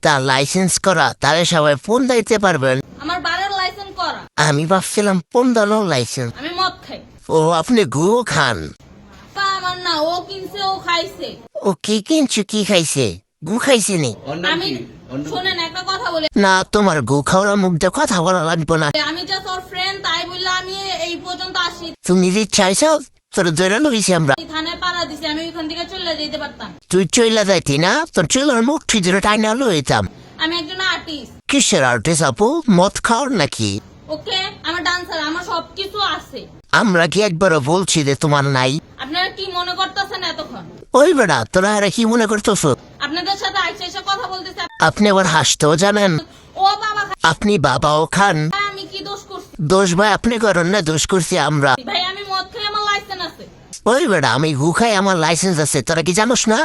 তার লাইসেন্স করা, তারে সবাই ফোন দিতে পারবেন। আমার বারের লাইসেন্স করা। আমি ভাবছিলাম ফোন দানো লাইসেন্স। আমি মদ খাই। ও আপনি গুও খান? পা আমার না, ও কিনছে, ও খাইছে। ও কি কিনছো, কি খাইছে? গু খাইছে নি? আমি শোনেন একটা কথা বলে, না তোমার গু খাওয়ার মুখটা কথা বলা লাগবে না। আমি জাস্ট ওর ফ্রেন্ড, তাই বললে আমি এই পর্যন্ত আসি। তুমি যে চাইছো তোর জয়লা লইছি আমরা। থানায় পাড়া দিছি, আমি ওইখান থেকে চলে যেতে পারতাম। তুই চইলা যাইতি না, তোর চুলার মুখ ঠিজরে টাইনা লইতাম। আমি একজন আর্টিস্ট। কিসের আর্টিস্ট আপু? মদ খাওয়ার নাকি? ওকে, আমার ডান্সার, আমার সবকিছু আছে। আমরা কি একবারও বলছি যে তোমার নাই? আপনারা কি মনে করতেছেন এতক্ষণ? ওই বেড়া তোরা আর কি মনে করতেছো? আপনাদের সাথে আইসা এসে কথা বলতেছে। আপনি আবার হাসতেও জানেন। ও বাবা খায়, আপনি বাবাও খান। আমি কি দোষ করছি? দোষ ভাই আপনি করেন না, দোষ করছি আমরা। ভাই আমি মদ খাই, আমার লাইসেন্স আছে। ওই বেড়া আমি গু খাই, আমার লাইসেন্স আছে, তোরা কি জানোস না?